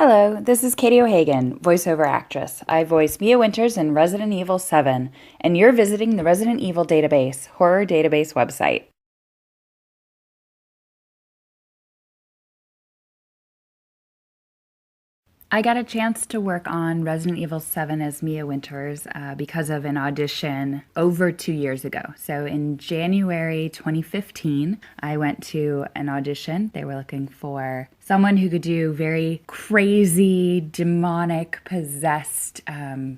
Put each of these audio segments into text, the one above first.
Hello, this is Katie O'Hagan, voiceover actress. I voice Mia Winters in Resident Evil 7, and you're visiting the Resident Evil Database, horror database website. I got a chance to work on Resident Evil 7 as Mia Winters because of an audition over 2 years ago. So in January 2015, I went to an audition. They were looking for someone who could do very crazy, demonic, possessed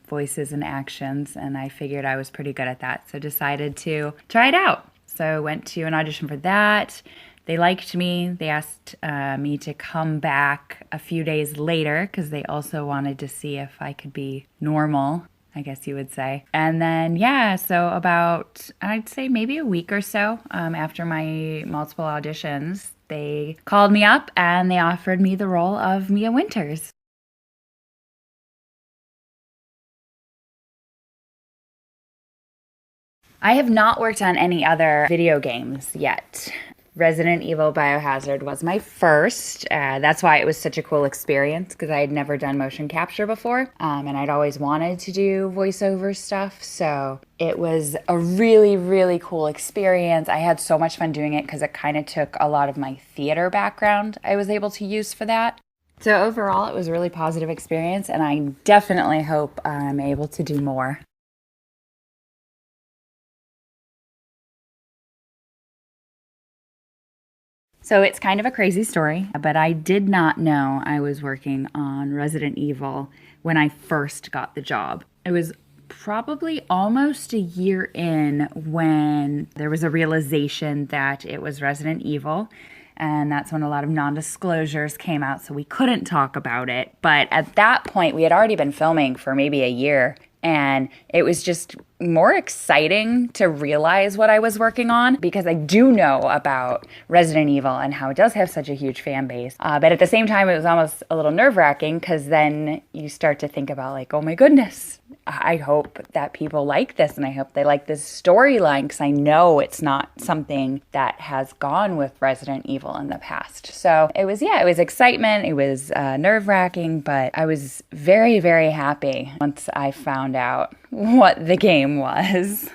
voices and actions, and I figured I was pretty good at that, so decided to try it out. So went to an audition for that. They liked me. They asked me to come back a few days later because they also wanted to see if I could be normal, I guess you would say. And then, so about, I'd say maybe a week or so after my multiple auditions, they called me up and they offered me the role of Mia Winters. I have not worked on any other video games yet. Resident Evil Biohazard was my first. That's why it was such a cool experience, because I had never done motion capture before, and I'd always wanted to do voiceover stuff. So it was a really, really cool experience. I had so much fun doing it because it kind of took a lot of my theater background I was able to use for that. So overall, it was a really positive experience, and I definitely hope I'm able to do more. So it's kind of a crazy story, but I did not know I was working on Resident Evil when I first got the job. It was probably almost a year in when there was a realization that it was Resident Evil. And that's when a lot of non-disclosures came out, so we couldn't talk about it. But at that point, we had already been filming for maybe a year. And it was just more exciting to realize what I was working on, because I do know about Resident Evil and how it does have such a huge fan base. But at the same time, it was almost a little nerve-wracking, because then you start to think about, like, oh my goodness, I hope that people like this, and I hope they like this storyline, because I know it's not something that has gone with Resident Evil in the past. So it was excitement. It was nerve-wracking, but I was very, very happy once I found out what the game was.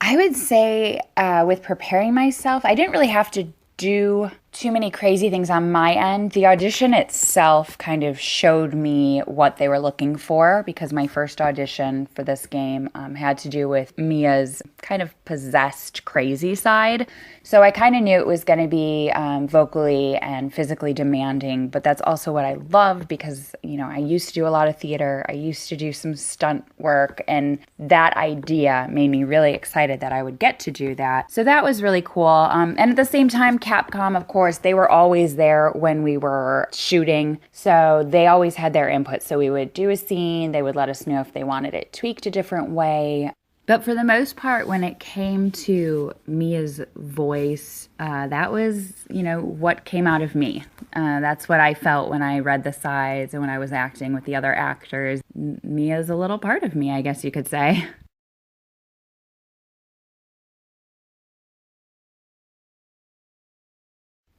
I would say with preparing myself, I didn't really have to do too many crazy things on my end. The audition itself kind of showed me what they were looking for, because my first audition for this game had to do with Mia's kind of possessed, crazy side. So I kind of knew it was going to be vocally and physically demanding, but that's also what I loved, because, you know, I used to do a lot of theater. I used to do some stunt work, and that idea made me really excited that I would get to do that. So that was really cool. And at the same time, Capcom, of course, they were always there when we were shooting. So they always had their input. So we would do a scene, they would let us know if they wanted it tweaked a different way. But for the most part, when it came to Mia's voice, that was, what came out of me. That's what I felt when I read the sides and when I was acting with the other actors. Mia's a little part of me, I guess you could say.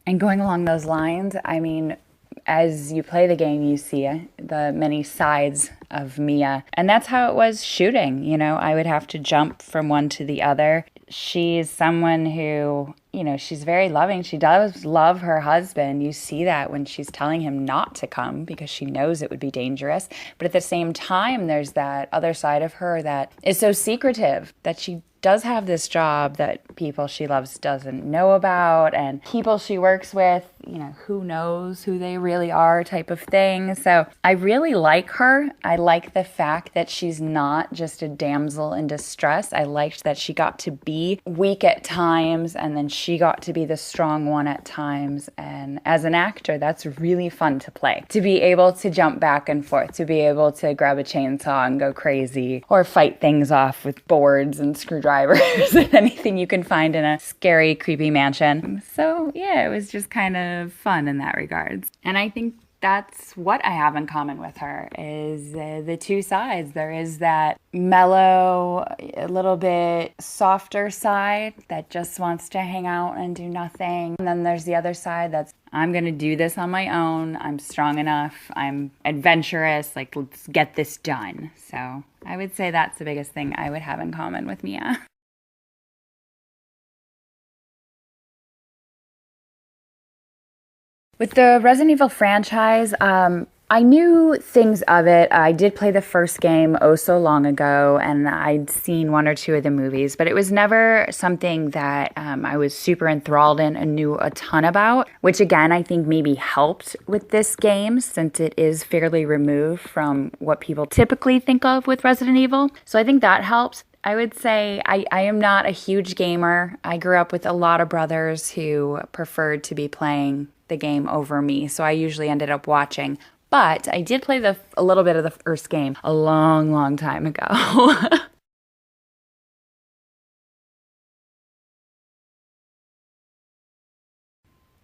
And going along those lines, I mean, as you play the game, you see the many sides of Mia. And that's how it was shooting. I would have to jump from one to the other. She's someone who, she's very loving. She does love her husband. You see that when she's telling him not to come because she knows it would be dangerous. But at the same time, there's that other side of her that is so secretive, that she does have this job that people she loves doesn't know about, and people she works with, who knows who they really are, type of thing. So I really like her. I like the fact that she's not just a damsel in distress. I liked that she got to be weak at times, and then she got to be the strong one at times. And as an actor, that's really fun to play. To be able to jump back and forth, to be able to grab a chainsaw and go crazy, or fight things off with boards and screwdrivers and anything you can find in a scary, creepy mansion. So yeah, it was just kind of fun in that regards. And I think that's what I have in common with her is the two sides. There is that mellow, a little bit softer side that just wants to hang out and do nothing. And then there's the other side that's, I'm going to do this on my own. I'm strong enough. I'm adventurous. Like, let's get this done. So I would say that's the biggest thing I would have in common with Mia. With the Resident Evil franchise, I knew things of it. I did play the first game oh so long ago, and I'd seen one or two of the movies, but it was never something that I was super enthralled in and knew a ton about, which again, I think maybe helped with this game since it is fairly removed from what people typically think of with Resident Evil. So I think that helps. I would say I am not a huge gamer. I grew up with a lot of brothers who preferred to be playing the game over me, so I usually ended up watching. But I did play a little bit of the first game a long, long time ago.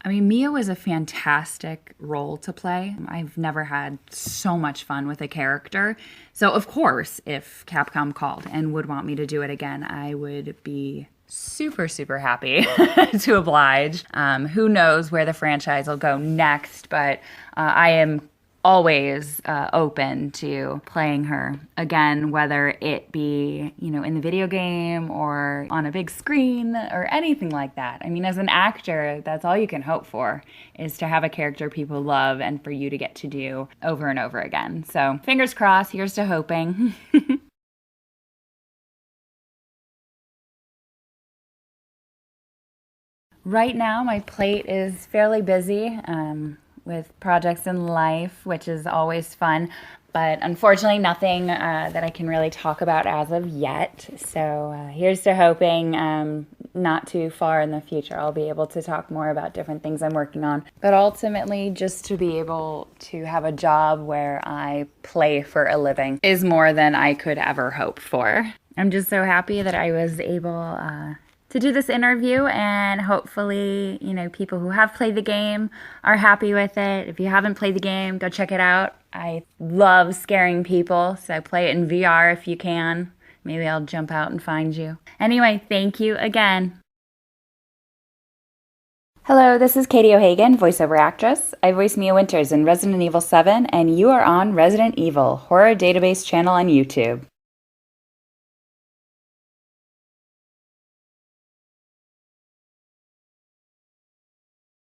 I mean, Mia was a fantastic role to play. I've never had so much fun with a character. So, of course, if Capcom called and would want me to do it again, I would be super, super happy to oblige. Who knows where the franchise will go next, but I am always open to playing her again, whether it be, in the video game or on a big screen or anything like that. I mean, as an actor, that's all you can hope for is to have a character people love and for you to get to do over and over again. So fingers crossed, here's to hoping. Right now, my plate is fairly busy with projects in life, which is always fun, but unfortunately, nothing that I can really talk about as of yet. So here's to hoping not too far in the future I'll be able to talk more about different things I'm working on. But ultimately, just to be able to have a job where I play for a living is more than I could ever hope for. I'm just so happy that I was able to do this interview, and hopefully, people who have played the game are happy with it. If you haven't played the game, go check it out. I love scaring people, so play it in VR if you can. Maybe I'll jump out and find you. Anyway, thank you again. Hello, this is Katie O'Hagan, voiceover actress. I voice Mia Winters in Resident Evil 7, and you are on Resident Evil, Horror Database channel on YouTube.